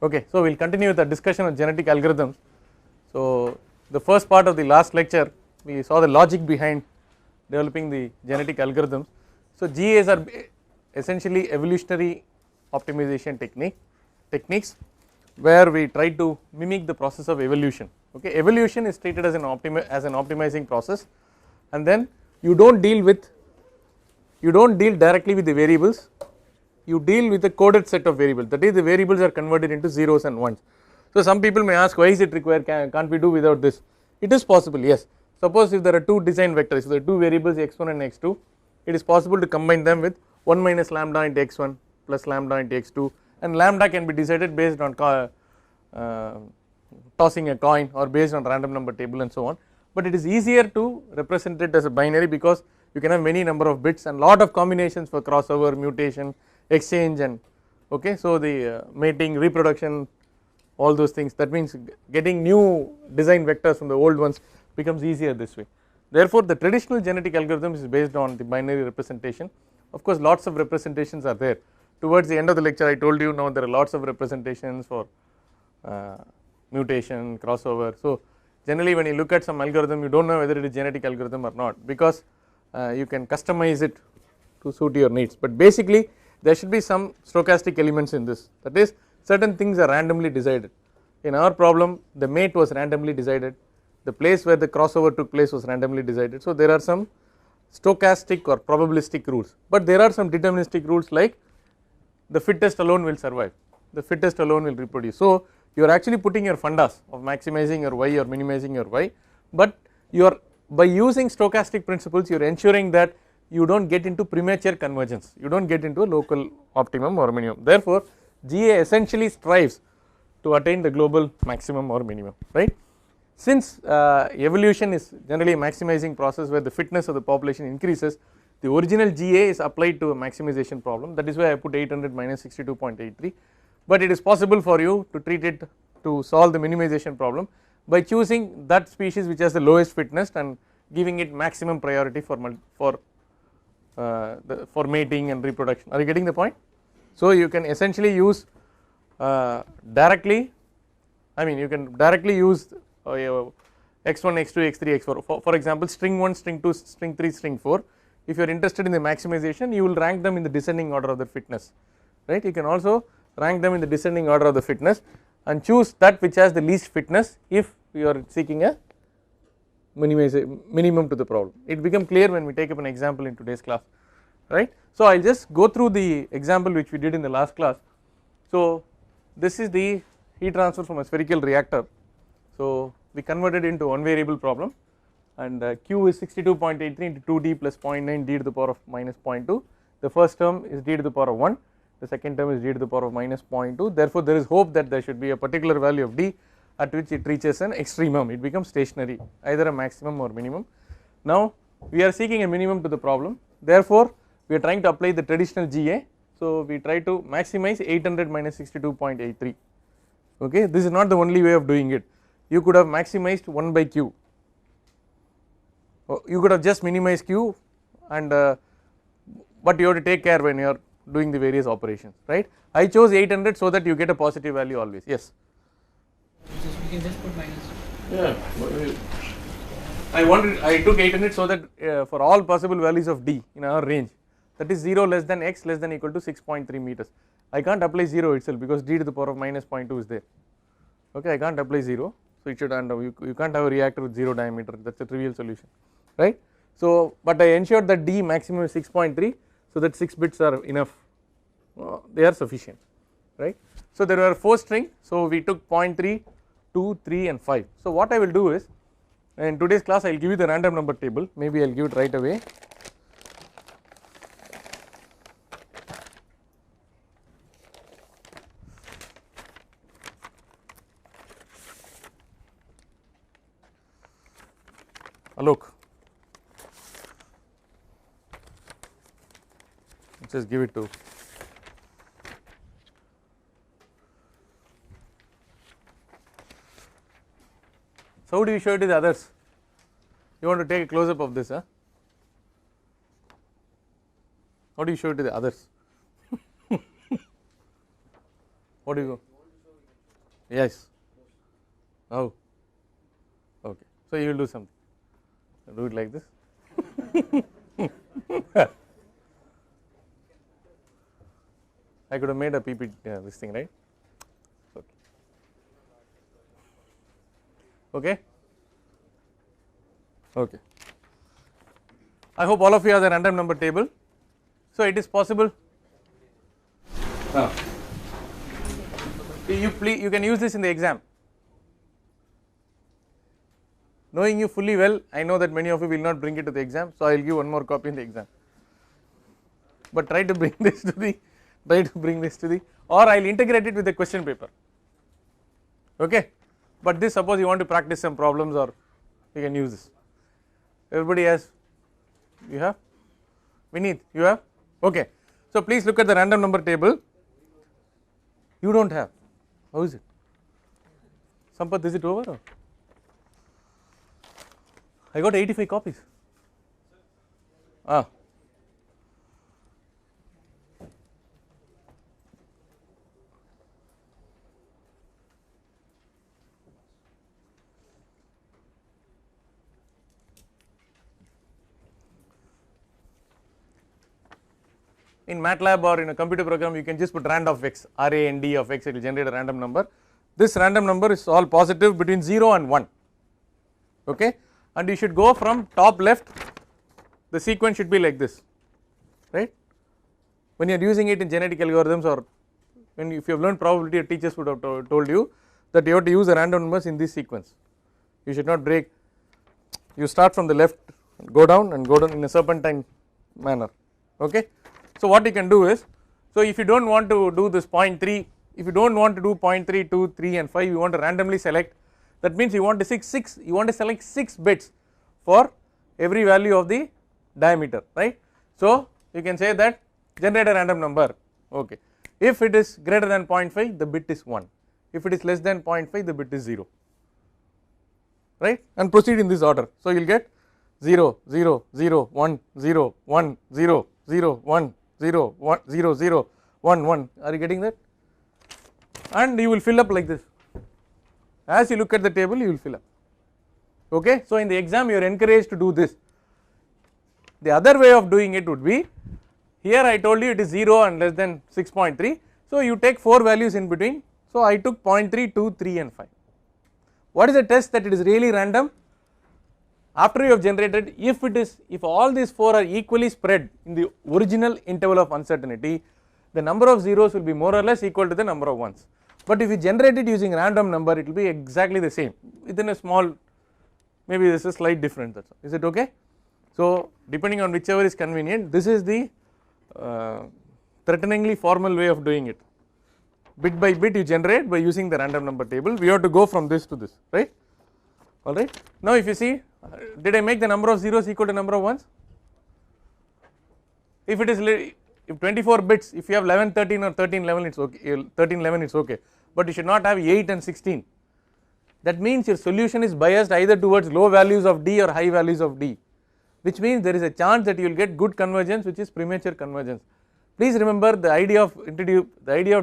Okay, so we will continue with the discussion of genetic algorithms. So the first part of the last lecture we saw the logic behind developing the genetic algorithms. So GAs are essentially evolutionary optimization techniques where we try to mimic the process of evolution. Okay, evolution is treated as an optimizing process, and then you don't deal directly with the variables, you deal with a coded set of variables, that is the variables are converted into zeros and ones. So some people may ask, why is it required, can't we do without this? It is possible, yes. Suppose if there are two design vectors, if there are two variables x1 and x2, it is possible to combine them with 1 minus lambda into x1 plus lambda into x2, and lambda can be decided based on tossing a coin or based on random number table and so on. But it is easier to represent it as a binary because you can have many number of bits and lot of combinations for crossover, mutation, exchange, and okay, so the mating, reproduction, all those things, that means getting new design vectors from the old ones becomes easier this way. Therefore the traditional genetic algorithm is based on the binary representation. Of course lots of representations are there. Towards the end of the lecture I told you now there are lots of representations for mutation, crossover. So generally when you look at some algorithm you don't know whether it is genetic algorithm or not, because you can customize it to suit your needs, but basically there should be some stochastic elements in this, that is certain things are randomly decided. In our problem the mate was randomly decided, the place where the crossover took place was randomly decided. So there are some stochastic or probabilistic rules, but there are some deterministic rules like the fittest alone will survive, the fittest alone will reproduce. So you are actually putting your fundas of maximizing your y or minimizing your y, but you are, by using stochastic principles you are ensuring that you do not get into premature convergence, you do not get into a local optimum or minimum. Therefore GA essentially strives to attain the global maximum or minimum, right. Since evolution is generally a maximizing process where the fitness of the population increases, the original GA is applied to a maximization problem, that is why I put 800 minus 62.83, but it is possible for you to treat it to solve the minimization problem by choosing that species which has the lowest fitness and giving it maximum priority for mating and reproduction. Are you getting the point? So you can essentially use directly, I mean you can directly use x1, x2, x3, x4, for example string 1, string 2, string 3, string 4. If you are interested in the maximization you will rank them in the descending order of their fitness, right. You can also rank them in the descending order of the fitness and choose that which has the least fitness if you are seeking a minimum to the problem. It become clear when we take up an example in today's class, right. So I will just go through the example which we did in the last class. So this is the heat transfer from a spherical reactor. So we converted into one variable problem, and Q is 62.83 into 2D plus 0.9 d to the power of minus 0.2. The first term is d to the power of 1, the second term is d to the power of minus 0.2. Therefore there is hope that there should be a particular value of d at which it reaches an extremum, it becomes stationary, either a maximum or minimum. Now we are seeking a minimum to the problem, therefore we are trying to apply the traditional GA. So we try to maximize 800 minus 62.83. Okay, this is not the only way of doing it. You could have maximized 1 by q, you could have just minimized q, and but you have to take care when you are doing the various operations, right. I chose 800 so that you get a positive value always. Yes, we can just put minus. Yeah, I took 800 so that for all possible values of d in our range, that is 0 less than x less than equal to 6.3 meters. I can't apply 0 itself because d to the power of minus 0.2 is there. Okay, I can't apply 0, so it should, and you can't have a reactor with 0 diameter, that is a trivial solution, right. So but I ensured that d maximum is 6.3, so that 6 bits are enough, they are sufficient, right. So there were 4 strings, so we took 0.3, 2, 3 and 5. So what I will do is, in today's class I will give you the random number table, maybe I will give it right away. Alok, let's just give it to. So how do you show it to the others? You want to take a close up of this, huh? How do you show it to the others? What do you go? Yes. Oh. Okay. So you will do something. Do it like this. I could have made a PPT this thing, right? Okay. Okay. Okay. I hope all of you have the random number table. So it is possible. You can use this in the exam. Knowing you fully well, I know that many of you will not bring it to the exam, so I will give one more copy in the exam. But try to bring this to the, or I will integrate it with the question paper. Okay. But this, suppose you want to practice some problems, or you can use this. Everybody has, you have? Vineet, you have? Okay. So please look at the random number table. You don't have. How is it? Sampath, is it over? Or? I got 85 copies. Ah. In MATLAB or in a computer program, you can just put rand of x, RAND of x, it will generate a random number. This random number is all positive between 0 and 1, okay, and you should go from top left, the sequence should be like this, right. When you are using it in genetic algorithms, or when if you have learned probability, your teachers would have told you that you have to use the random numbers in this sequence. You should not break, you start from the left, go down in a serpentine manner, okay. So what you can do is, so if you do not want to do this 0.3, if you do not want to do 0.3, 2, 3 and 5, you want to randomly select, that means you want to select 6 bits for every value of the diameter, right. So you can say that generate a random number, okay. If it is greater than 0.5, the bit is 1, if it is less than 0.5, the bit is 0, right, and proceed in this order. So you will get 0, 0, 0, 1, 0, 1, 0, 0, 1, 0, 1, 0, 0, 1, 1, are you getting that? And you will fill up like this, as you look at the table you will fill up, okay. So in the exam you are encouraged to do this. The other way of doing it would be, here I told you it is 0 and less than 6.3, so you take 4 values in between, so I took 0.3, 2, 3 and 5. What is the test that it is really random? After you have generated, if all these 4 are equally spread in the original interval of uncertainty, the number of zeros will be more or less equal to the number of ones. But if you generate it using random number, it will be exactly the same within a small, maybe there is a slight difference, that's all. Is it okay? So depending on whichever is convenient, this is the threateningly formal way of doing it. Bit by bit you generate by using the random number table. We have to go from this to this, right? Alright. Now if you see, did I make the number of zeros equal to number of ones? If it is, if 24 bits, if you have 11, 13 or 13, 11, it's okay, 13, 11 it's okay, but you should not have 8 and 16. That means your solution is biased either towards low values of D or high values of D, which means there is a chance that you will get good convergence, which is premature convergence. Please remember, the idea of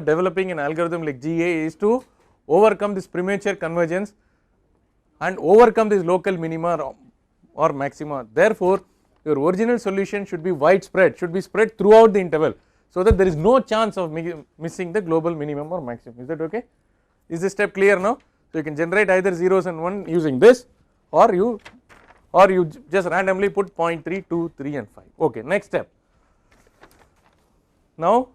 developing an algorithm like GA is to overcome this premature convergence and overcome this local minima or maxima. Therefore, your original solution should be widespread, should be spread throughout the interval, so that there is no chance of missing the global minimum or maximum. Is that okay? Is this step clear now? So you can generate either zeros and 1 using this, or you just randomly put 0.3, 2, 3 and 5. Okay, next step. Now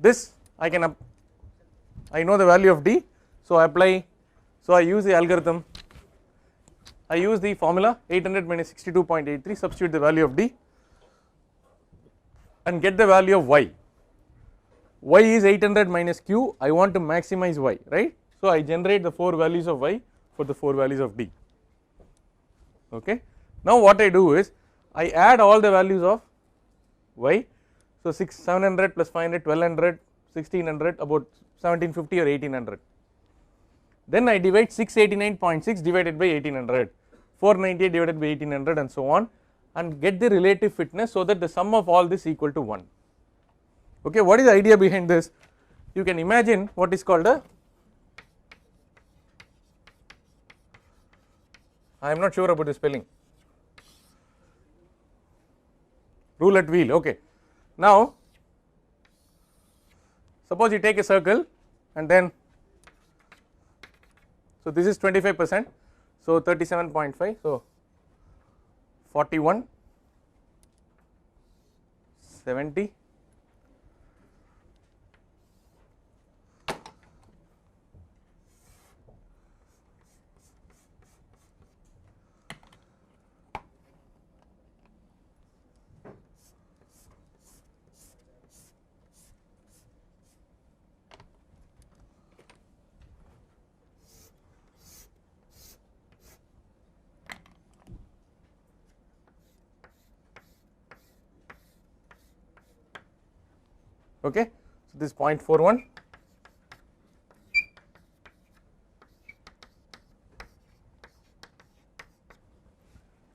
this I know the value of D, so I apply, so I use the algorithm, I use the formula 800 minus 62.83, substitute the value of D and get the value of Y. Y is 800 minus Q, I want to maximize Y, right. So I generate the 4 values of Y for the 4 values of D, okay. Now what I do is, I add all the values of Y, so 700 plus 500, 1200, 1600, about 1750 or 1800. Then I divide 689.6 divided by 1800, 498 divided by 1800 and so on, and get the relative fitness so that the sum of all this equal to 1. Okay, what is the idea behind this? You can imagine what is called a I am not sure about the spelling. Roulette wheel, okay. Now suppose you take a circle and then, so this is 25%, so 37.5, so 41, 70, 0.41, okay. So this is 0.41.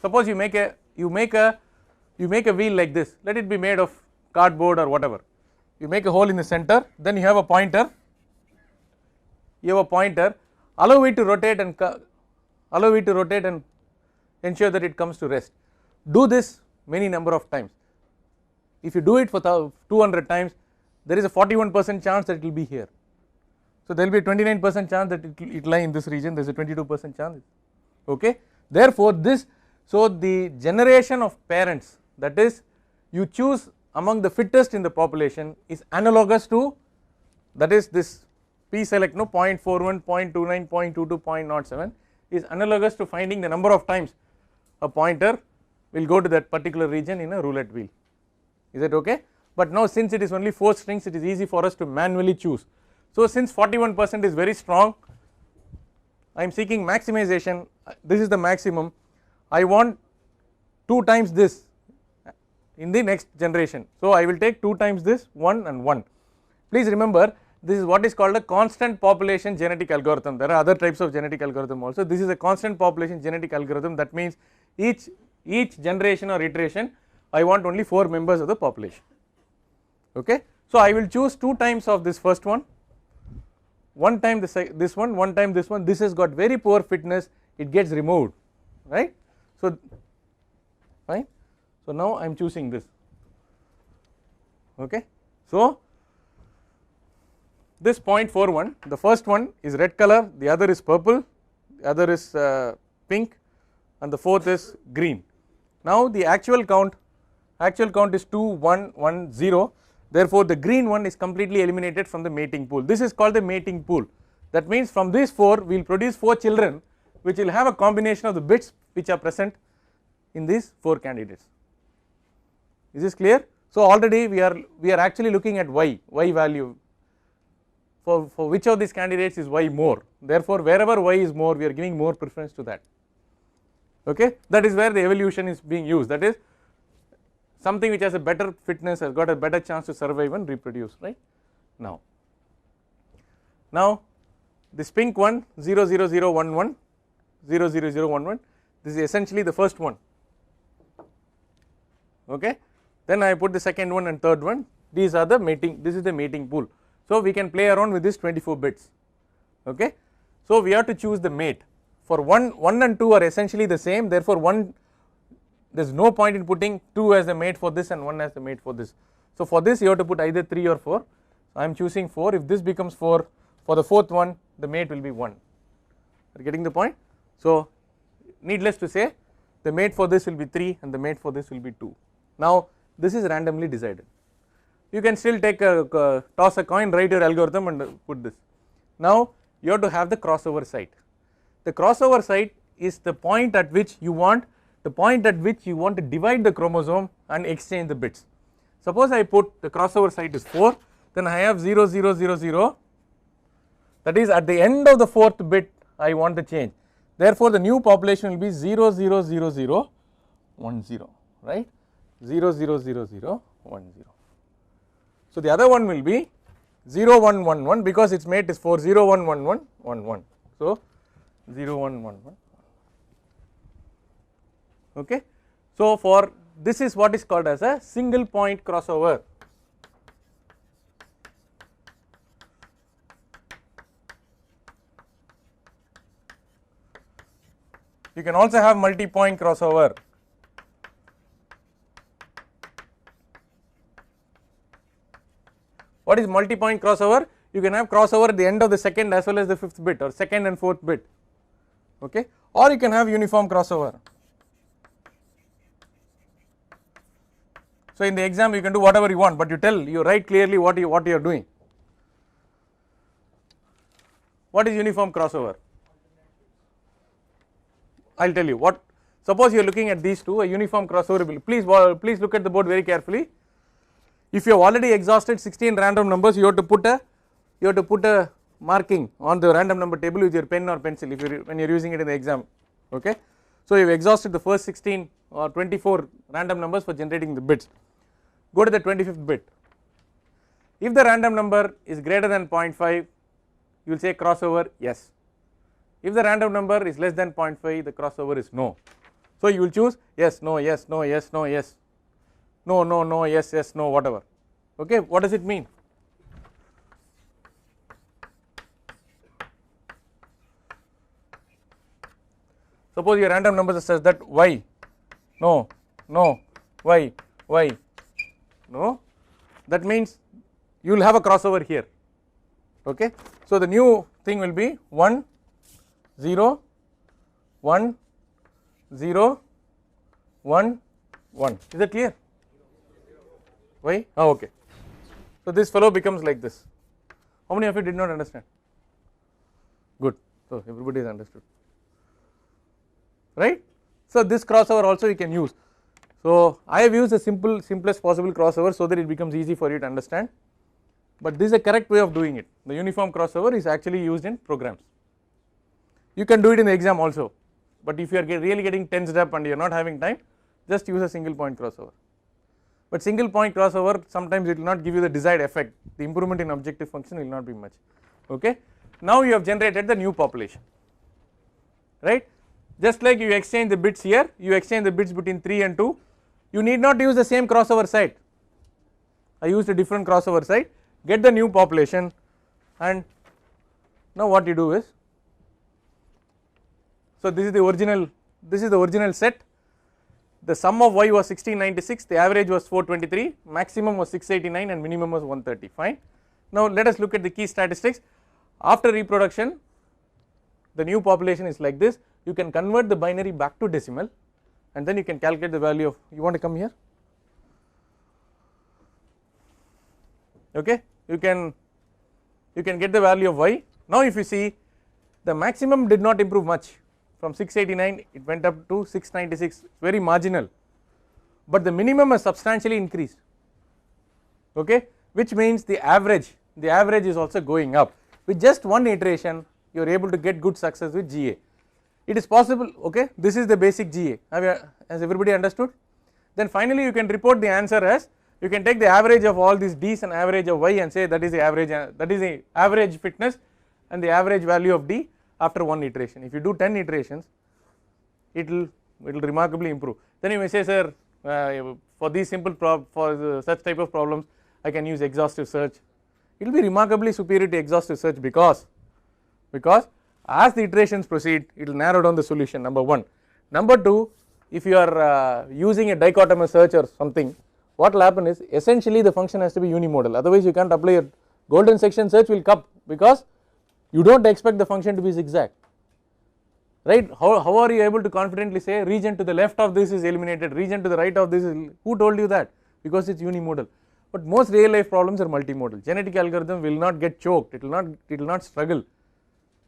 Suppose you make a wheel like this, let it be made of cardboard or whatever. You make a hole in the center, then you have a pointer. Allow it to rotate and ensure that it comes to rest. Do this many number of times. If you do it for 200 times, there is a 41% chance that it will be here. So there will be a 29% chance that it will lie in this region, there is a 22% chance, okay. Therefore this, so the generation of parents, that is you choose among the fittest in the population, is analogous to, that is this P select, no, 0.41, 0.29, 0.22, 0.07 is analogous to finding the number of times a pointer will go to that particular region in a roulette wheel. Is that okay? But now since it is only 4 strings, it is easy for us to manually choose. So since 41% is very strong, I am seeking maximization, this is the maximum, I want 2 times this in the next generation. So I will take 2 times this, 1 and 1. Please remember, this is what is called a constant population genetic algorithm. There are other types of genetic algorithm also. This is a constant population genetic algorithm, that means each generation or iteration I want only 4 members of the population, okay. So I will choose 2 times of this first one, 1 time this one, 1 time this one, this has got very poor fitness, it gets removed, right. So fine, so now I am choosing this, okay. So this 0.41, the first one is red color, the other is purple, the other is pink, and the fourth is green. Now the actual count is 2, 1, 1, 0, therefore the green one is completely eliminated from the mating pool. This is called the mating pool. That means from these 4 we will produce 4 children which will have a combination of the bits which are present in these 4 candidates. Is this clear? So already we are actually looking at y value, for which of these candidates is y more, therefore wherever y is more we are giving more preference to that, okay. That is where the evolution is being used, that is something which has a better fitness, has got a better chance to survive and reproduce, right. Now this pink one 0 0 0 1 1 0 0 0 1 1, this is essentially the first one, okay. Then I put the second one and third one, these are the mating, this is the mating pool. So we can play around with this 24 bits, okay. So we have to choose the mate. For 1 and 2 are essentially the same, therefore there is no point in putting 2 as the mate for this and 1 as the mate for this. So for this you have to put either 3 or 4, so I am choosing 4. If this becomes 4, for the fourth one the mate will be 1, are you getting the point? So needless to say the mate for this will be 3 and the mate for this will be 2. Now this is randomly decided, you can still take toss a coin, write your algorithm and put this. Now you have to have the crossover site. The crossover site is the point at which you want to divide the chromosome and exchange the bits. Suppose I put the crossover site is 4, then I have 0 0 0 0, that is at the end of the 4th bit I want to change, therefore the new population will be 0 0 0 0 1 0, right, 0 0 0 0 1 0. So the other one will be 0 1 1 1 because its mate is 4, 0 1 1 1 1 1, so 0 1 1 1, okay. So for this is what is called as a single point crossover. You can also have multi-point crossover. What is multi-point crossover? You can have crossover at the end of the second as well as the fifth bit, or second and fourth bit, okay, or you can have uniform crossover. So in the exam you can do whatever you want, but you write clearly what you are doing. What is uniform crossover? I will tell you what. Suppose you are looking at these two, a uniform crossover will, please look at the board very carefully. If you have already exhausted 16 random numbers, you have to put a marking on the random number table with your pen or pencil when you are using it in the exam, okay. So you have exhausted the first 16 or 24 random numbers for generating the bits. Go to the 25th bit. If the random number is greater than 0.5, you will say crossover yes. If the random number is less than 0.5, the crossover is no. So you will choose yes, no, yes, no, yes, no, yes, no, no, no, yes, yes, no, whatever, okay. What does it mean? Suppose your random numbers says that y, no, no, y, no, that means you will have a crossover here, okay. So the new thing will be 1, 0, 1, 0, 1, 1. Is that clear? Why? Oh, okay. So this fellow becomes like this. How many of you did not understand? Good. So everybody has understood, right? So this crossover also you can use. So I have used the simplest possible crossover so that it becomes easy for you to understand. But this is a correct way of doing it. The uniform crossover is actually used in programs. You can do it in the exam also, but if you are really getting tensed up and you are not having time, just use a single point crossover. But single point crossover sometimes it will not give you the desired effect, the improvement in objective function will not be much, okay. Now you have generated the new population, right. Just like you exchange the bits here, you exchange the bits between 3 and 2, you need not use the same crossover site. I used a different crossover site, get the new population, and now what you do is, so this is the original set. The sum of y was 1696, the average was 423, maximum was 689 and minimum was 130, fine. Now let us look at the key statistics. After reproduction, the new population is like this. You can convert the binary back to decimal and then you can calculate the value of, you want to come here, okay, you can get the value of y. Now if you see, the maximum did not improve much, from 689 it went up to 696, very marginal, but the minimum has substantially increased, okay, which means the average is also going up. With just one iteration you are able to get good success with GA. It is possible, okay, this is the basic GA. Has everybody understood? Then finally you can report the answer as, you can take the average of all these D's and average of Y and say that is the average fitness and the average value of D after one iteration. If you do 10 iterations, it will remarkably improve. Then you may say, sir, for these for such type of problems I can use exhaustive search. It will be remarkably superior to exhaustive search because as the iterations proceed, it will narrow down the solution, number one. Number two, if you are using a dichotomous search or something, what will happen is essentially the function has to be unimodal, otherwise you can't apply a golden section search will cup, because you do not expect the function to be zigzag, right. How are you able to confidently say region to the left of this is eliminated, region to the right of this is, who told you that? Because it is unimodal. But most real life problems are multimodal. Genetic algorithm will not get choked, it will not struggle,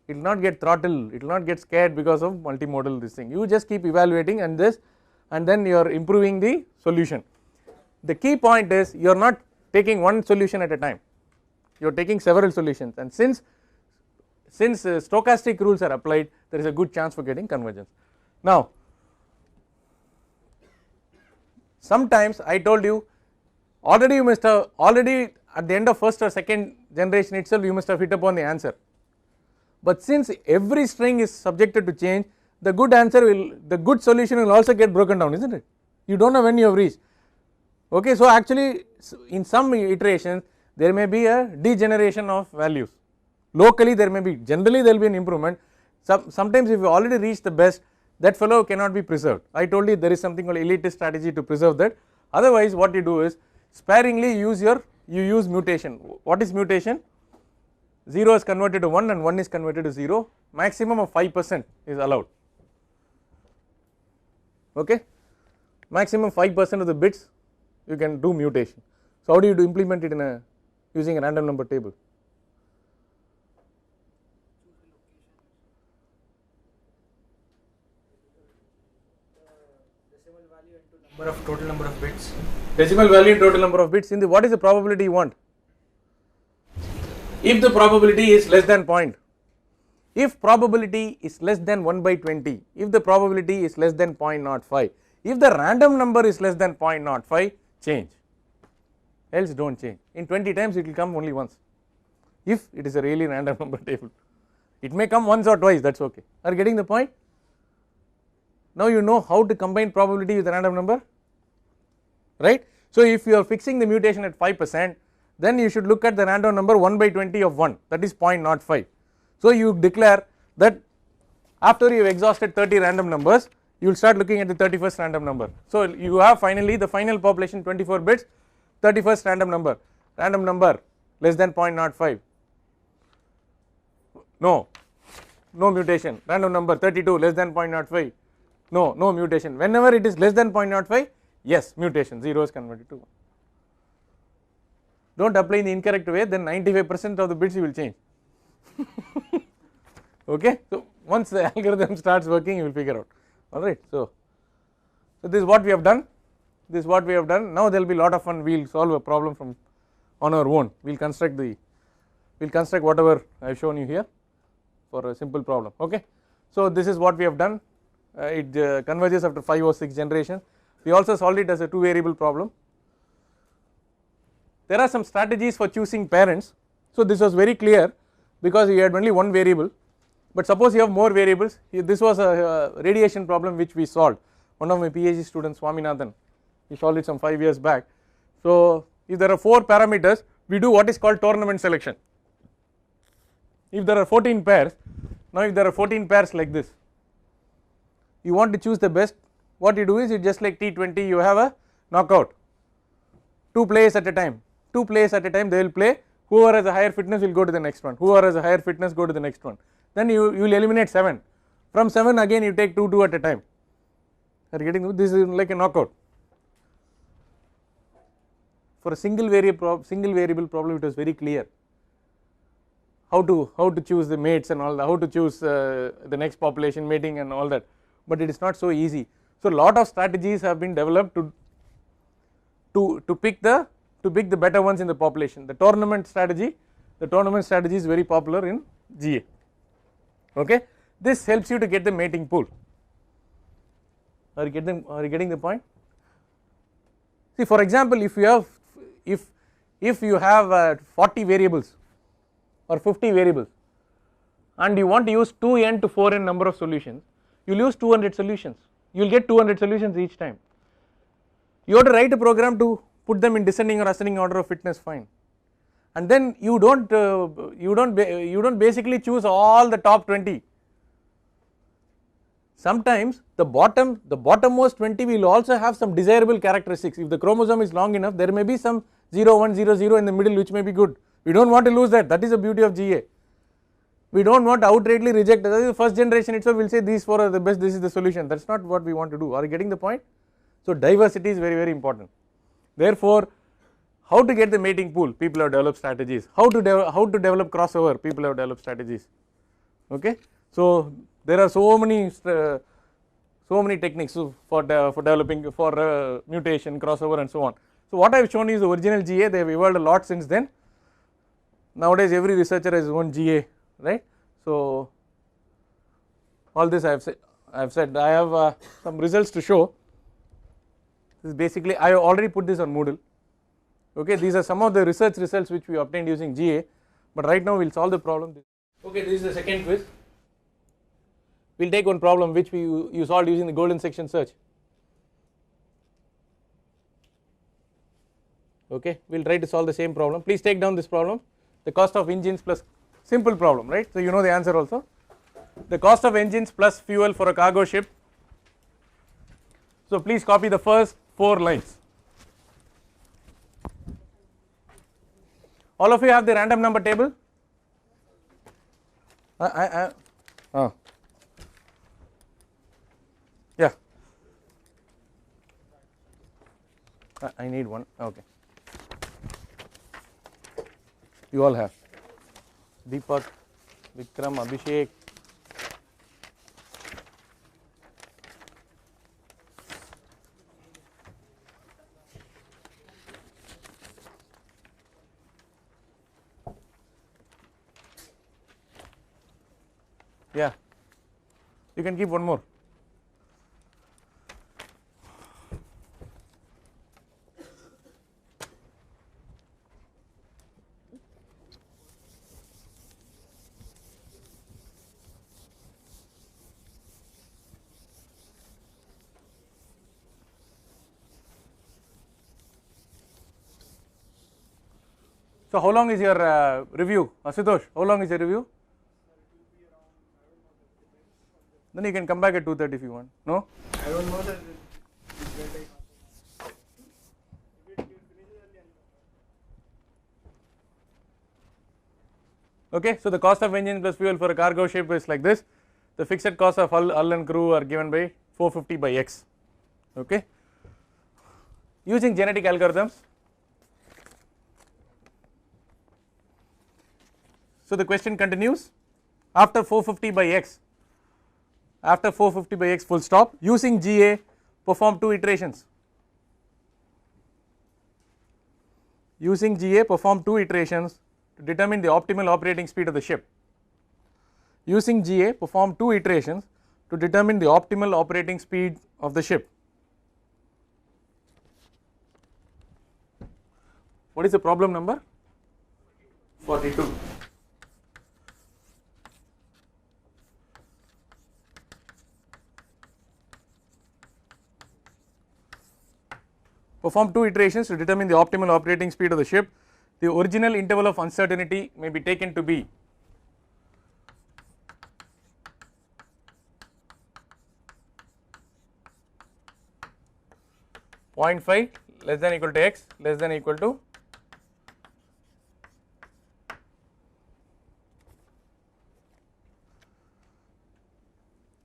it will not get throttled, it will not get scared because of multimodal this thing. You just keep evaluating and then you are improving the solution. The key point is you are not taking one solution at a time, you are taking several solutions, and since stochastic rules are applied, there is a good chance for getting convergence. Now sometimes I told you already at the end of first or second generation itself you must have hit upon the answer, but since every string is subjected to change, the good solution will also get broken down, isn't it? You do not know when you have reached, okay. So actually in some iterations there may be a degeneration of values, locally there may be, generally there will be an improvement. Sometimes if you already reach the best, that fellow cannot be preserved. I told you there is something called elitist strategy to preserve that. Otherwise what you do is sparingly use mutation. What is mutation? 0 is converted to 1 and 1 is converted to 0, maximum of 5% is allowed, okay, maximum 5% of the bits you can do mutation. So how do you implement it in using a random number table? Number of total number of bits. Decimal value and total number of bits. In the what is the probability you want? If the probability is less than point, if probability is less than 1 by 20, if the probability is less than 0.05, if the random number is less than 0.05, change, else do not change. In 20 times it will come only once, if it is a really random number table. It may come once or twice, that is okay. Are you getting the point? Now you know how to combine probability with a random number, right. So if you are fixing the mutation at 5%, then you should look at the random number 1 by 20 of 1, that is 0.05. So you declare that after you have exhausted 30 random numbers, you will start looking at the 31st random number. So you have finally the final population 24 bits, 31st random number less than 0.05, no mutation, random number 32 less than 0.05, no mutation. Whenever it is less than 0.05, yes, mutation, 0 is converted to 1. Do not apply in the incorrect way, then 95% of the bits you will change. Okay, so once the algorithm starts working, you will figure out. Alright, so this is what we have done. Now there will be a lot of fun. We will solve a problem from on our own. We will construct whatever I have shown you here for a simple problem. Okay, so this is what we have done. It converges after 5 or 6 generations. We also solved it as a 2 variable problem. There are some strategies for choosing parents. So this was very clear because you had only one variable, but suppose you have more variables. This was a radiation problem which we solved. One of my PhD students, Swaminathan, he solved it some 5 years back. So if there are 4 parameters, we do what is called tournament selection. If there are 14 pairs, now if there are 14 pairs like this, you want to choose the best, what you do is, it just like T20, you have a knockout, 2 players at a time, they will play. Whoever has a higher fitness will go to the next one, whoever has a higher fitness go to the next one, then you will eliminate 7, from 7 again you take 2 at a time. Are you getting this? Is like a knockout. For a single variable problem, it was very clear how to choose the mates and all that, how to choose the next population mating and all that, but it is not so easy. So lot of strategies have been developed to pick the better ones in the population. The tournament strategy is very popular in GA. Okay, this helps you to get the mating pool. Are you getting the point? See, for example, if you have 40 variables or 50 variables and you want to use 2n to 4n number of solutions, you will use 200 solutions, you will get 200 solutions each time. You have to write a program to put them in descending or ascending order of fitness, fine, and then you don't basically choose all the top 20. Sometimes the bottommost 20 will also have some desirable characteristics. If the chromosome is long enough, there may be some 0, 1, 0, 0 in the middle which may be good. We do not want to lose that. That is the beauty of GA. We do not want to outrightly reject. That is the first generation itself will say these 4 are the best, this is the solution. That is not what we want to do. Are you getting the point? So diversity is very important. Therefore, how to get the mating pool? People have developed strategies. How to develop crossover? People have developed strategies. Okay, so there are so many techniques for developing mutation, crossover, and so on. So what I have shown is the original GA. They have evolved a lot since then. Nowadays, every researcher has his own GA, right? So all this I have said. I have some results to show. This is basically, I have already put this on Moodle. Okay, these are some of the research results which we obtained using GA, but right now we will solve the problem. Okay, this is the second quiz. We will take one problem which you solved using the golden section search. Okay, we will try to solve the same problem. Please take down this problem. The cost of engines plus, simple problem, right? So you know the answer also. The cost of engines plus fuel for a cargo ship So please copy the first 4 lines. All of you have the random number table? Oh. Yeah. I need one. Okay. You all have. Deepak, Vikram, Abhishek. Yeah, you can keep one more. So how long is your review, Asutosh? How long is your review? Then you can come back at 2:30 if you want. No? I don't know that. Okay, so the cost of engine plus fuel for a cargo ship is like this. The fixed cost of hull and crew are given by 450 by X. Okay. Using genetic algorithms. So the question continues, after 450 by X, after 450 by X full stop, using GA perform 2 iterations. Using GA perform 2 iterations to determine the optimal operating speed of the ship. Using GA perform 2 iterations to determine the optimal operating speed of the ship. What is the problem number? 42. Perform 2 iterations to determine the optimal operating speed of the ship. The original interval of uncertainty may be taken to be .5 less than equal to x less than equal to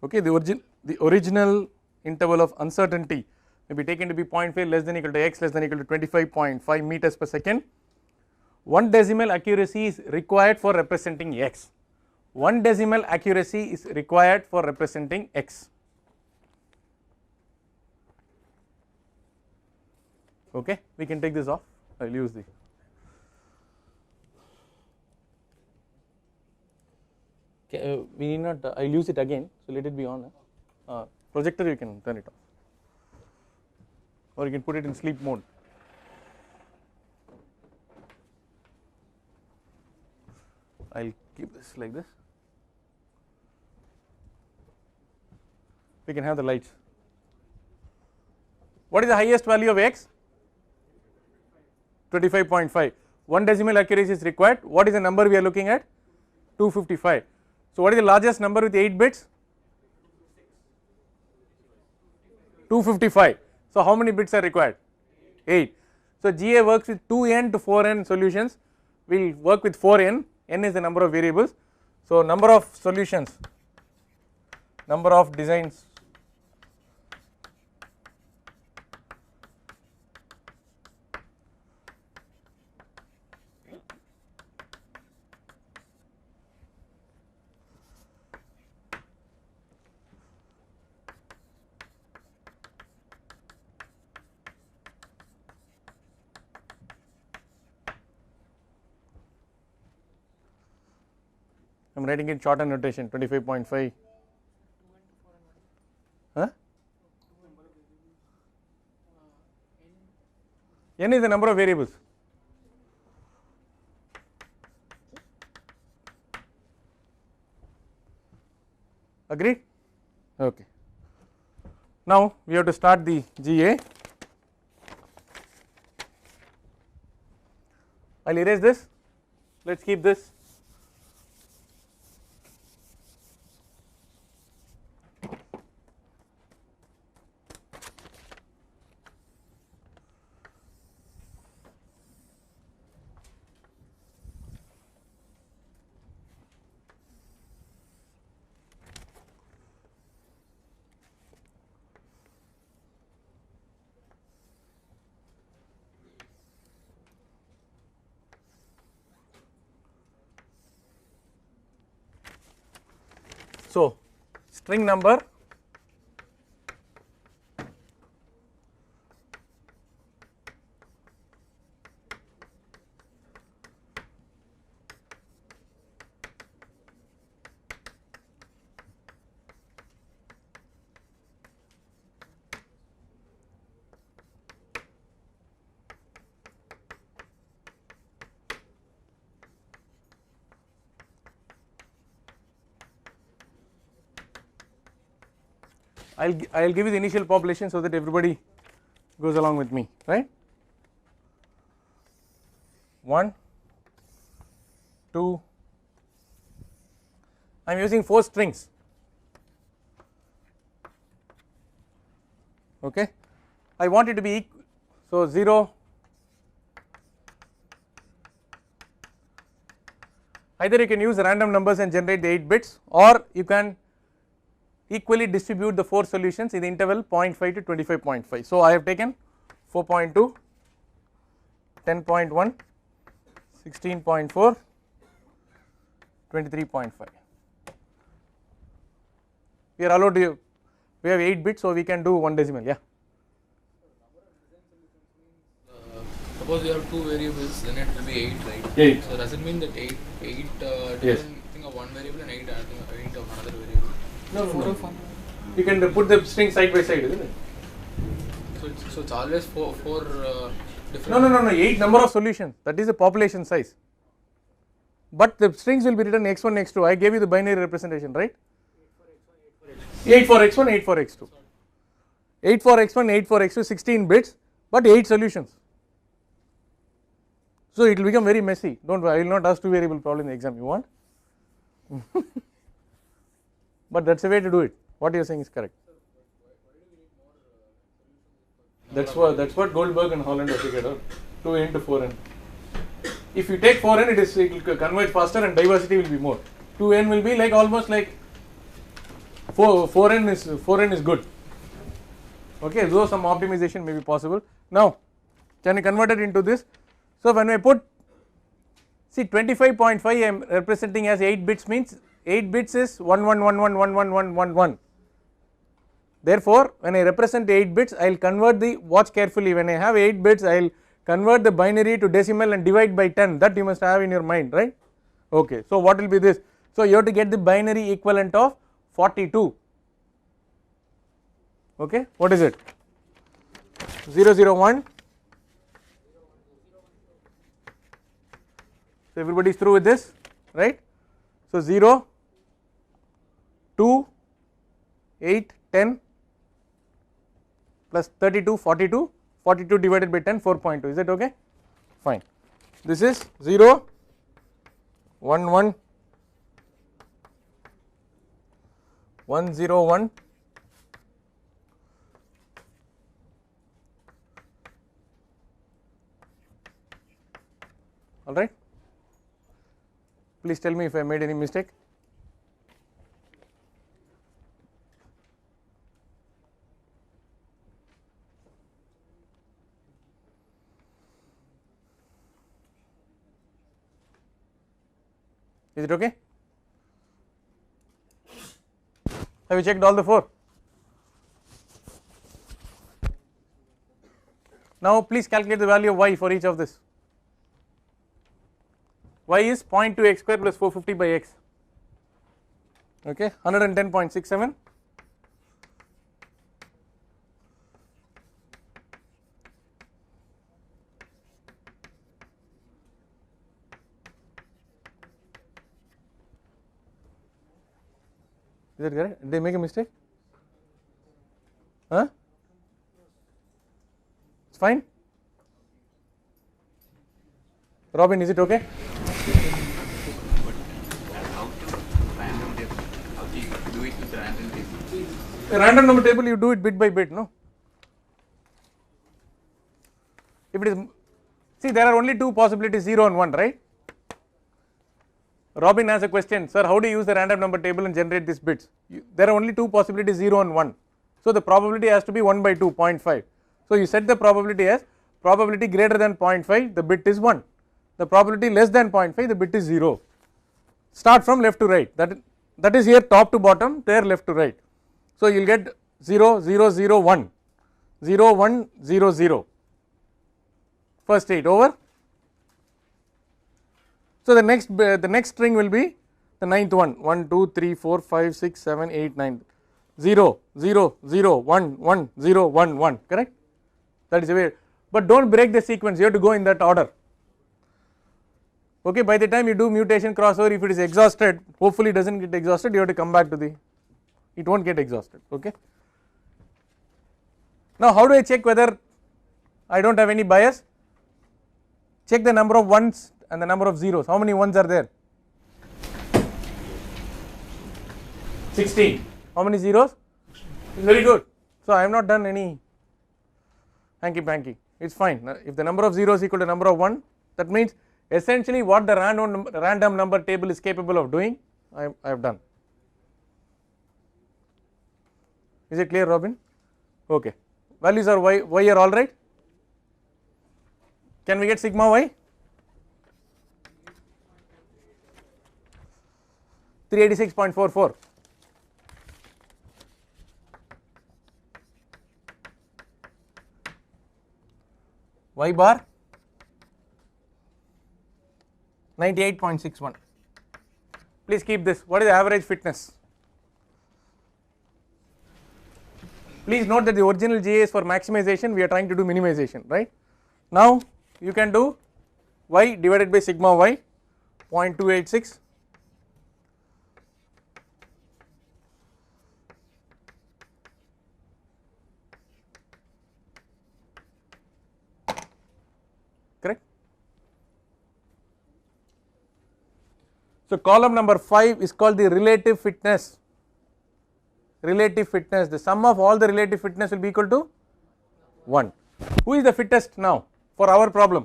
okay, the original interval of uncertainty may be taken to be 0.5 less than equal to x less than equal to 25.5 meters per second. 1 decimal accuracy is required for representing x. 1 decimal accuracy is required for representing x. Okay, we can take this off. I will use the we need not. I will use it again. So let it be on. Projector you can turn it off, or you can put it in sleep mode. I will keep this like this. We can have the lights. What is the highest value of x? 25.5. 1 decimal accuracy is required. What is the number we are looking at? 255. So what is the largest number with 8 bits? 255. So how many bits are required? 8. So GA works with 2n to 4n solutions. We will work with 4n. N is the number of variables. So number of solutions, number of designs. I am writing in shorthand notation 25.5. Huh? N is the number of variables. Agreed? Okay. Now we have to start the GA. I will erase this. Let us keep this. So, string number I'll give you the initial population so that everybody goes along with me, right. 1, 2, I am using 4 strings, okay. I want it to be equal, so 0, either you can use random numbers and generate the 8 bits, or you can equally distribute the 4 solutions in the interval 0.5 to 25.5. So, I have taken 4.2, 10.1, 16.4, 23.5. We are allowed to, we have 8 bits, so we can do 1 decimal, yeah. Suppose you have 2 variables, then it will be 8, right? 8. So does it mean that 8 Yes. thing of one variable and 8 of another variable? No. You can put the string side by side, isn't it? So it's always four different. No. 8 number of solutions. That is the population size. But the strings will be written x1, x2. I gave you the binary representation, right? 8 for x1, 8 for x2. 8 for x1, 8 for x2, 16 bits, but 8 solutions. So it will become very messy. Don't worry, I will not ask 2 variable problem in the exam. You want? But that's the way to do it. What you are saying is correct. That's what Goldberg and Holland have figured out. 2n to 4n. If you take 4n, it will converge faster and diversity will be more. 2n will be like almost like 4n is good. Okay, though some optimization may be possible. Now, can I convert it into this? So when I put, see 25.5 I am representing as 8 bits means 8 bits is 11111111. Therefore, when I represent 8 bits, I will convert the, watch carefully, when I have 8 bits, I will convert the binary to decimal and divide by 10, that you must have in your mind, right. Okay, so what will be this? So you have to get the binary equivalent of 42. Okay, what is it? 001. So everybody is through with this, right. So 0, 2, 8, 10 plus 32, 42, 42 divided by 10, 4.2, is that okay? Fine. This is 0, 1, 1, 1, 0, 1, all right. Please tell me if I made any mistake. Is it okay? Have you checked all the 4? Now please calculate the value of y for each of this. Y is 0.2 x square plus 450 by x, okay, 110.67. Is that correct? Did they make a mistake? Huh? It's fine? Robin, is it okay? A random number table, you do it bit by bit, no? If it is, see there are only 2 possibilities, 0 and 1, right? Robin has a question, sir, how do you use the random number table and generate these bits? There are only 2 possibilities, 0 and 1. So the probability has to be 1 by 2, 0.5. So you set the probability as probability greater than 0.5, the bit is 1. The probability less than 0.5, the bit is 0. Start from left to right, that that is here top to bottom, there left to right. So you will get 0 0 0 1 0 1 0 0 first state over. So the next string will be the ninth one 1 2 3 4 5 6 7 8 9 0 0 0 1 1 0 1 1, correct, that is the way, but do not break the sequence, you have to go in that order. Okay, by the time you do mutation crossover, if it is exhausted, hopefully it does not get exhausted, you have to come back to the, it will not get exhausted. Okay. Now how do I check whether I do not have any bias? Check the number of ones and the number of zeros. How many ones are there? 16. How many zeros? Very good. So I have not done any hanky panky, it is fine. If the number of zeros equal to number of 1, that means essentially what the random number table is capable of doing, I have done. Is it clear, Robin? Okay. Values are y are all right. Can we get sigma y? 386.44. Y bar 98.61. Please keep this. What is the average fitness? Please note that the original GA is for maximization, we are trying to do minimization, right. Now you can do y divided by sigma y 0.286 correct. So column number 5 is called the relative fitness. Relative fitness, the sum of all the relative fitness will be equal to 1. Who is the fittest now for our problem?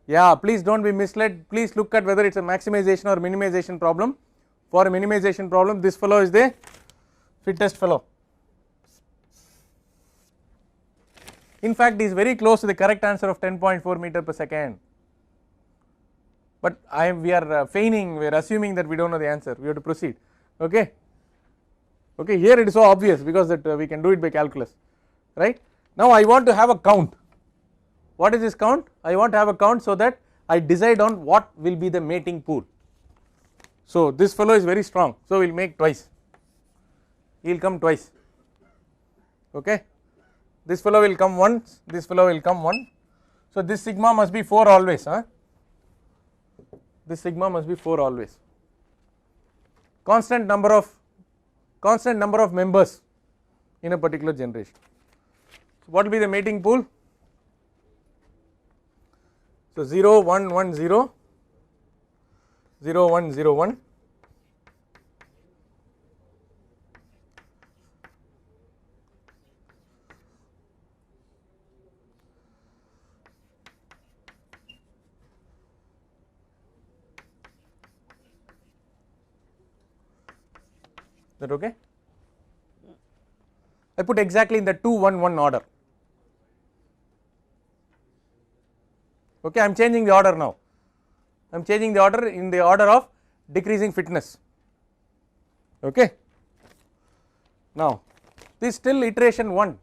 Yeah, please do not be misled, please look at whether it is a maximization or minimization problem. For a minimization problem, this fellow is the fittest fellow. In fact, he is very close to the correct answer of 10.4 meter per second, but we are feigning, we are assuming that we do not know the answer, we have to proceed. Okay. Okay, here it is so obvious because that we can do it by calculus, right. Now I want to have a count. What is this count? I want to have a count so that I decide on what will be the mating pool. So this fellow is very strong, so we will make twice, he will come twice. Okay, this fellow will come once, this fellow will come one. So this sigma must be 4 always, huh? This sigma must be 4 always. Constant number of members in a particular generation. So what will be the mating pool? So 0 1 1 0 0 1 0 1 that okay. I put exactly in the 2 1 1 order. Okay, I am changing the order now. I am changing the order in the order of decreasing fitness. Okay. Now this is still iteration 1.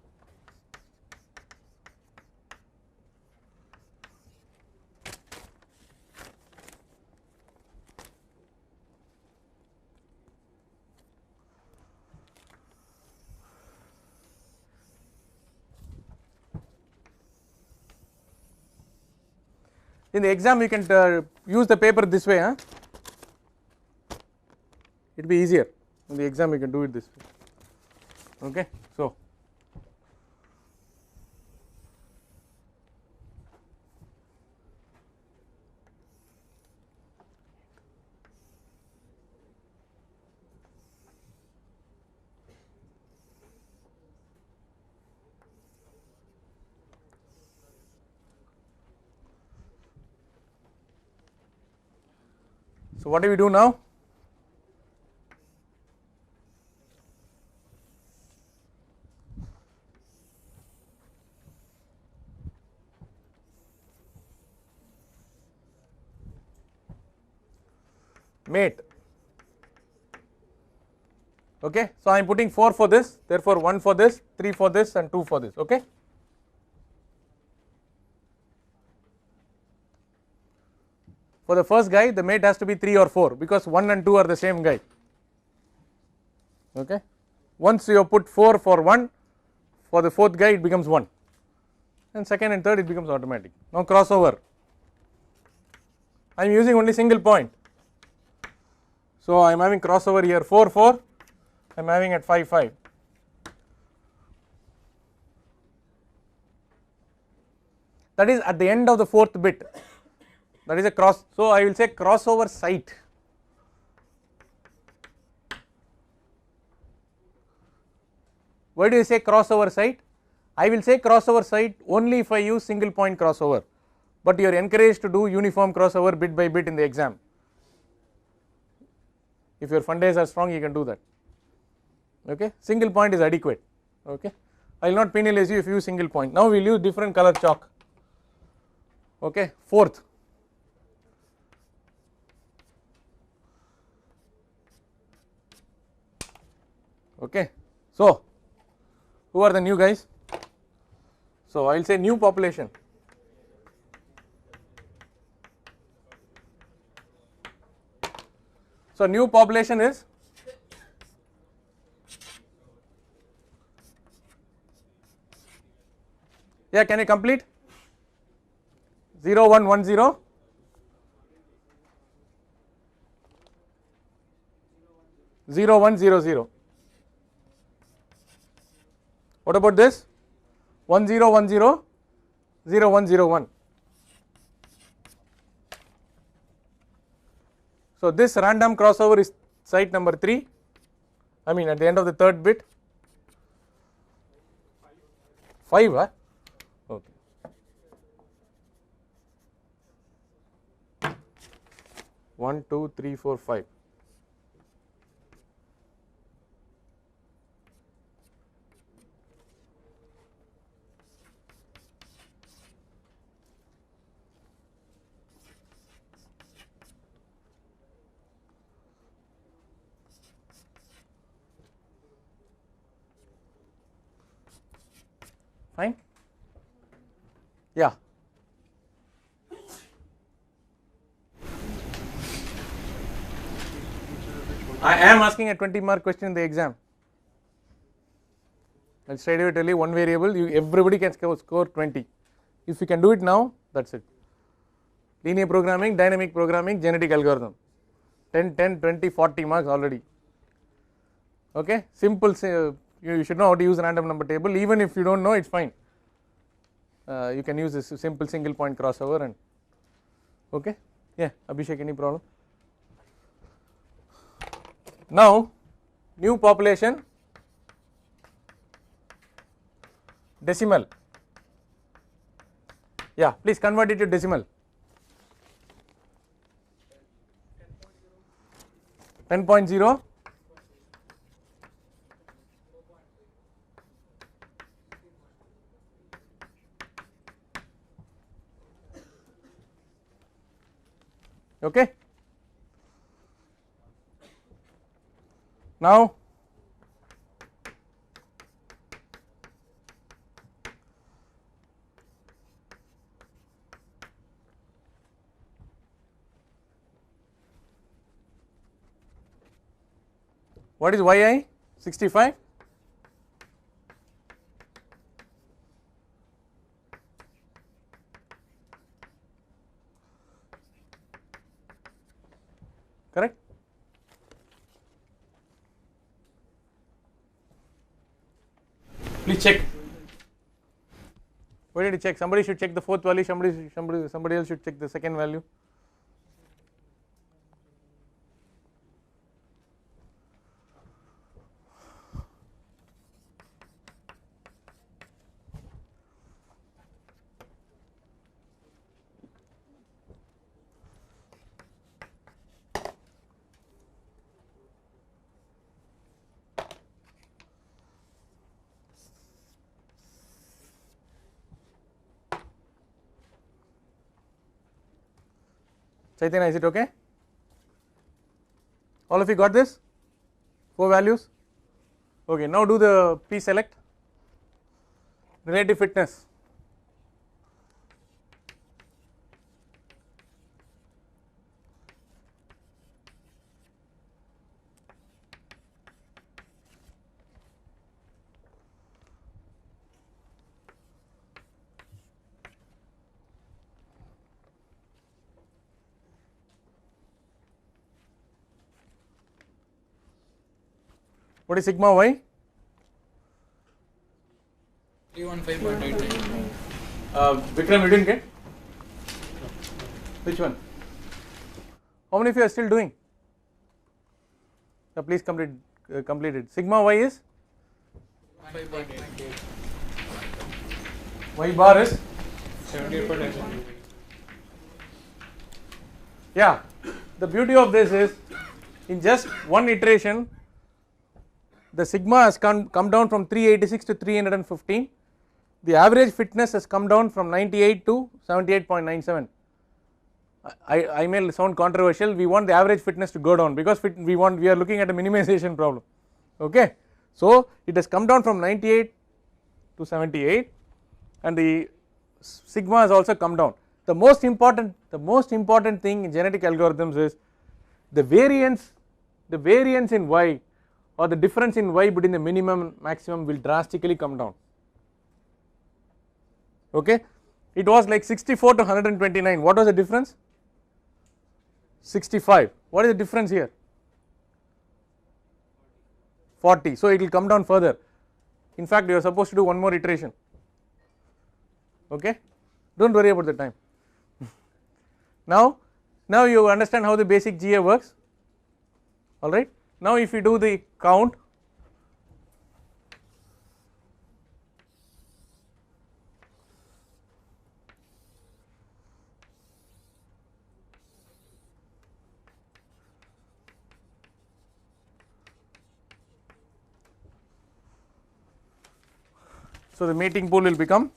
In the exam you can use the paper this way, huh? It will be easier. In the exam you can do it this way. Okay. So what do we do now? mate. Okay, so I am putting 4 for this, therefore 1 for this, 3 for this and 2 for this. Okay. For the first guy the mate has to be 3 or 4 because 1 and 2 are the same guy. Okay. Once you have put 4 for 1, for the fourth guy it becomes 1, and second and third it becomes automatic. Now crossover, I am using only single point. So I am having crossover here 4 4, I am having at 5 5. That is at the end of the fourth bit, that is a cross. So I will say crossover site. Why do you say crossover site? I will say crossover site only if I use single point crossover, but you are encouraged to do uniform crossover bit by bit in the exam. If your fund days are strong, you can do that. Okay, single point is adequate. Okay, I will not penalize you if you use single point. Now we will use different color chalk. Okay, fourth. Okay, so who are the new guys? So I will say new population. So new population is yeah, can you complete 0 1 1 0 0 1 0 0. What about this 1 0 1 0 0 1 0 1? So this random crossover is site number 3, I mean at the end of the third bit 5, huh? Okay. One, 2, 3, 4, 5. Fine. Yeah. I am asking a 20-mark question in the exam. I will straight away tell you one variable, everybody can score 20. If you can do it now, that is it. Linear programming, dynamic programming, genetic algorithm. 10, 10, 20, 40 marks already. Okay, simple. You should know how to use random number table. Even if you don't know, it's fine. You can use this simple single point crossover and okay. Yeah, Abhishek, any problem? Now, new population decimal. Yeah, please convert it to decimal. 10.0. Okay. Now what is yi? 65. Correct? Please check. Where did you check? Somebody should check the fourth value, somebody else should check the second value. Chaitanya, is it okay? All of you got this 4 values. Okay, now do the please select relative fitness. What is sigma y? 315.89. Vikram, you didn't get? Which one? How many of you are still doing? Please complete it. Sigma y is? 5.88. Y bar is? 78.89. Yeah, the beauty of this is in just one iteration the sigma has come down from 386 to 315, the average fitness has come down from 98 to 78.97. I may sound controversial, we want the average fitness to go down because we are looking at a minimization problem, okay. So it has come down from 98 to 78 and the sigma has also come down. The most important thing in genetic algorithms is the variance in y or the difference in y between the minimum and maximum will drastically come down, okay. It was like 64 to 129, what was the difference? 65. What is the difference here? 40. So it will come down further. In fact, you are supposed to do one more iteration, okay. Don't worry about the time. Now you understand how the basic GA works, alright. Now if you do the count, so the mating pool will become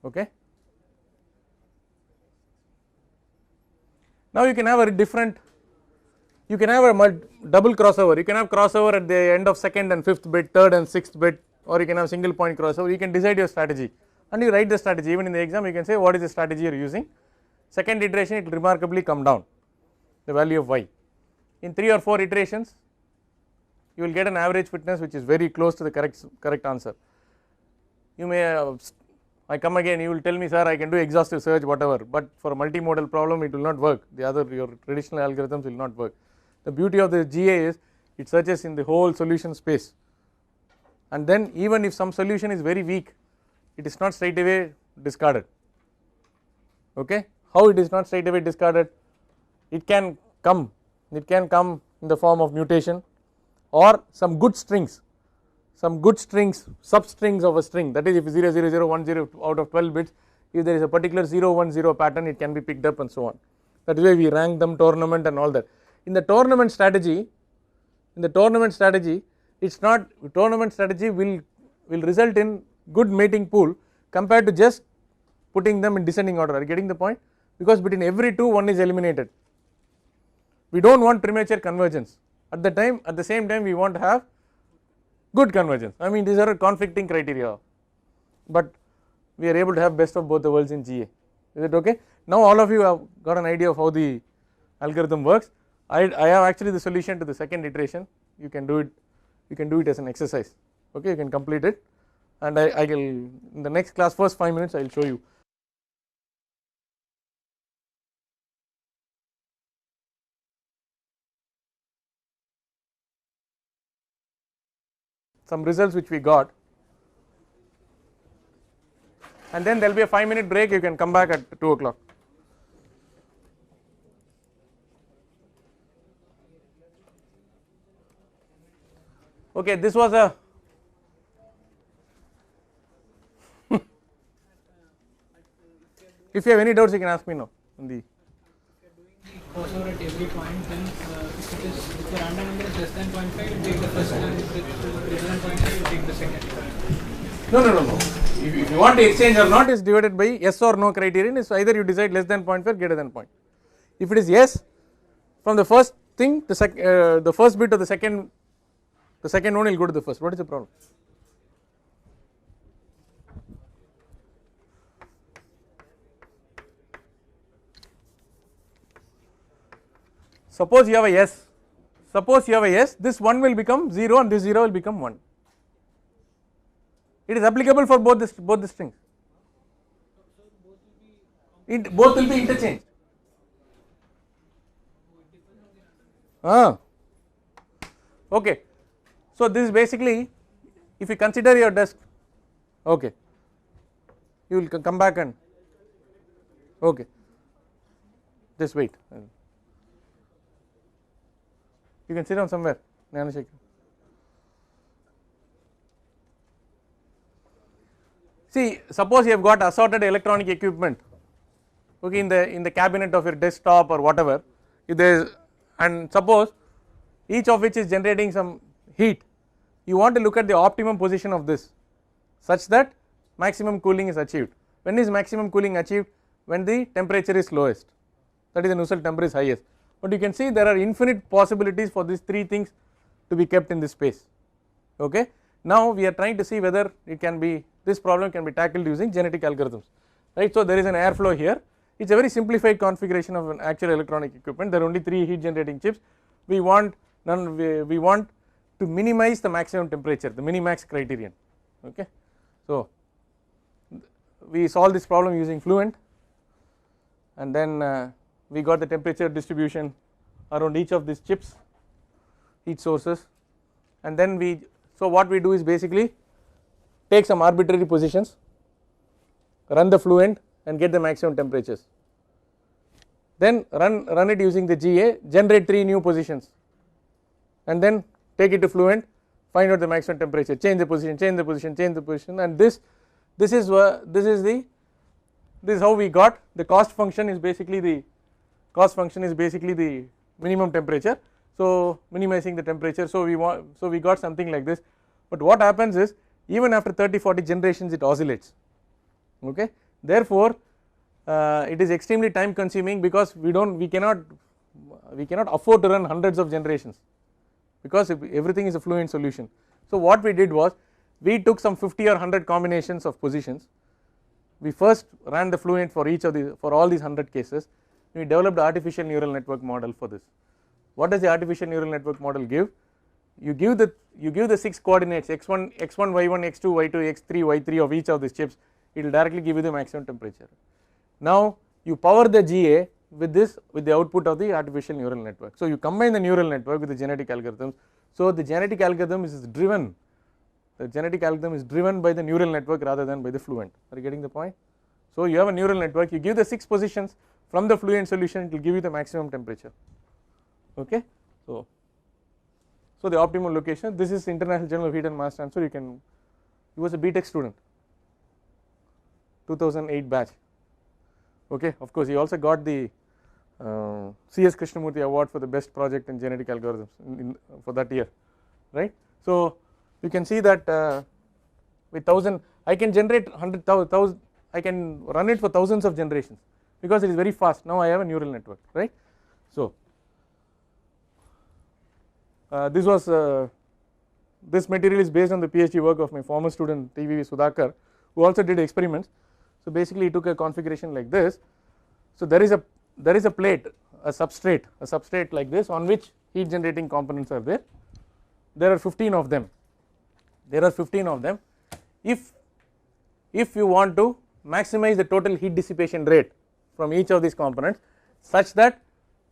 okay. Now you can have a different, you can have a double crossover, you can have crossover at the end of second and fifth bit, third and sixth bit, or you can have single point crossover. You can decide your strategy and you write the strategy. Even in the exam you can say what is the strategy you are using. Second iteration it will remarkably come down the value of y. In 3 or 4 iterations you will get an average fitness which is very close to the correct answer. You may I come again, you will tell me, sir, I can do exhaustive search whatever, but for a multimodal problem it will not work, your traditional algorithms will not work. The beauty of the GA is it searches in the whole solution space, and then even if some solution is very weak it is not straight away discarded, okay. How it is not straight away discarded? It can come in the form of mutation or some good strings, substrings of a string, that is if 0 0 0 1 0 out of 12 bits, if there is a particular 0 1 0 pattern it can be picked up and so on. That is why we rank them tournament and all that. In the tournament strategy it's not, tournament strategy will result in good mating pool compared to just putting them in descending order. Are you getting the point? Because between every two one is eliminated. We don't want premature convergence. At the same time we want to have good convergence. I mean these are conflicting criteria, but we are able to have best of both the worlds in GA. Is it okay? Now all of you have got an idea of how the algorithm works. I have actually the solution to the second iteration. You can do it as an exercise, okay. You can complete it, and I will in the next class first 5 minutes I will show you some results which we got, and then there will be a 5-minute break. You can come back at 2 o'clock. Okay, this was a if you have any doubts you can ask me now in the crossover at every point, then if the random number is less than 0.5, you take the first, and if it is greater than 0.5, you take the second. No. If you want to exchange or not is divided by yes or no criterion, is either you decide less than 0.5 greater than point. If it is yes, from the first thing the first bit of the second one will go to the first. What is the problem? Suppose you have a yes, this 1 will become 0 and this 0 will become 1. It is applicable for both the strings. Both will be interchanged. Okay. So this is basically, if you consider your desk, okay, you will come back and okay, just wait. You can sit down somewhere. See, suppose you have got assorted electronic equipment, okay, in the cabinet of your desktop or whatever. If there is, and suppose each of which is generating some heat, you want to look at the optimum position of this, such that maximum cooling is achieved. When is maximum cooling achieved? When the temperature is lowest, that is the Nusselt number is highest. But you can see there are infinite possibilities for these three things to be kept in this space. Okay. Now we are trying to see whether it can be, this problem can be tackled using genetic algorithms, right. So there is an airflow here. It is a very simplified configuration of an actual electronic equipment. There are only 3 heat generating chips. We want to minimize the maximum temperature, the minimax criterion. Okay. So we solve this problem using Fluent, and then we got the temperature distribution around each of these chips, heat sources, and then so what we do is basically take some arbitrary positions, run the Fluent and get the maximum temperatures, then run it using the GA, generate 3 new positions, and then take it to Fluent, find out the maximum temperature, change the position, and this is how we got the cost function is basically the minimum temperature. So minimizing the temperature, so we got something like this. But what happens is, even after 30-40 generations it oscillates. Okay. Therefore it is extremely time consuming, because we cannot afford to run hundreds of generations, because everything is a Fluent solution. So what we did was, we took some 50 or 100 combinations of positions. We first ran the Fluent for all these 100 cases. We developed the artificial neural network model for this. What does the artificial neural network model give? You give the 6 coordinates x1, y1, x2, y2, x3, y3 of each of these chips. It will directly give you the maximum temperature. Now you power the GA with the output of the artificial neural network. So you combine the neural network with the genetic algorithms. So the genetic algorithm is driven. The genetic algorithm is driven by the neural network rather than by the Fluent. Are you getting the point? So you have a neural network. You give the 6 positions from the Fluent solution. It will give you the maximum temperature. Okay. So the optimal location. This is International Journal of Heat and Mass Transfer. He was a BTech student, 2008 batch. Okay. Of course, he also got the CS Krishnamurthy award for the best project in genetic algorithms for that year, right. So you can see that with 1000 I can generate 100,000, I can run it for thousands of generations, because it is very fast. Now I have a neural network, right. So this material is based on the PhD work of my former student TVV Sudhakar, who also did experiments. So basically he took a configuration like this. So there is a plate, a substrate like this, on which heat generating components are there. There are 15 of them. If you want to maximize the total heat dissipation rate from each of these components, such that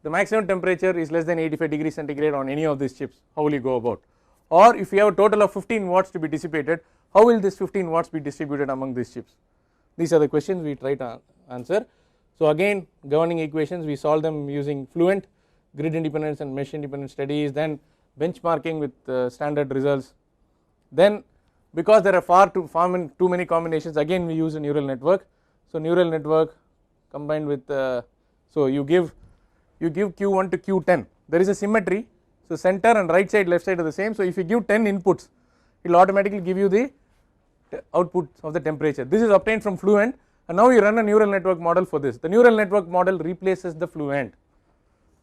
the maximum temperature is less than 85 degrees centigrade on any of these chips, how will you go about? Or if you have a total of 15 watts to be dissipated, how will this 15 watts be distributed among these chips? These are the questions we try to answer. So again, governing equations, we solve them using Fluent, grid independence and mesh independent studies. Then benchmarking with standard results. Then because there are far too many combinations, again we use a neural network. So neural network combined with so you give Q1 to Q10, there is a symmetry, so center and right side left side are the same. So if you give 10 inputs, it will automatically give you the output of the temperature. This is obtained from Fluent, and now you run a neural network model for this. The neural network model replaces the Fluent,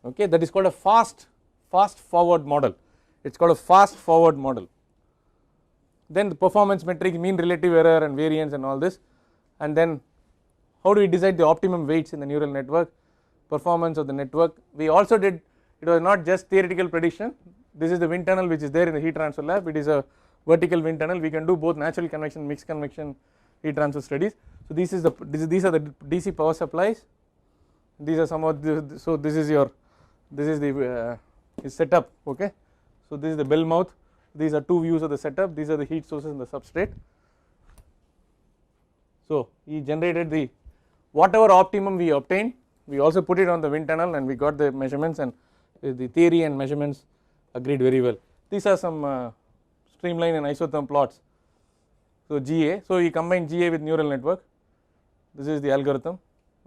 okay, that is called a fast forward model. It's called a fast forward model. Then the performance metrics, mean relative error and variance and all this, and then how do we decide the optimum weights in the neural network, performance of the network. We also did, it was not just theoretical prediction. This is the wind tunnel which is there in the heat transfer lab. It is a vertical wind tunnel. We can do both natural convection, mixed convection heat transfer studies. So these are the DC power supplies. These are some of the, so this is the setup, okay. So this is the bell mouth. These are two views of the setup. These are the heat sources and the substrate. So he generated the whatever optimum we obtained, we also put it on the wind tunnel, and we got the measurements, and the theory and measurements agreed very well. These are some streamline and isotherm plots. So GA, so he combined GA with neural network. This is the algorithm,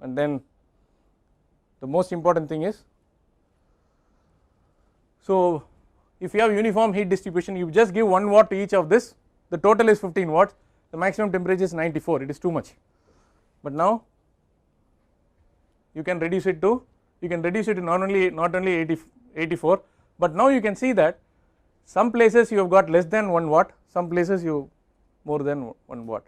and then the most important thing is, so if you have uniform heat distribution, you just give 1 watt to each of this, the total is 15 watts, the maximum temperature is 94, it is too much. But now you can reduce it to not only 84, but now you can see that some places you have got less than 1 watt, some places you more than 1 watt.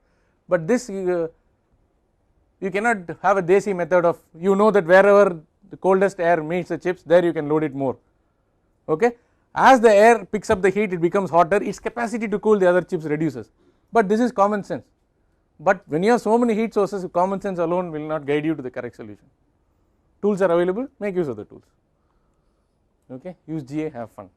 But this you cannot have a Desi method of, you know that wherever the coldest air meets the chips, there you can load it more, okay. As the air picks up the heat, it becomes hotter, its capacity to cool the other chips reduces, but this is common sense. But when you have so many heat sources, common sense alone will not guide you to the correct solution. Tools are available, make use of the tools, okay, use GA, have fun.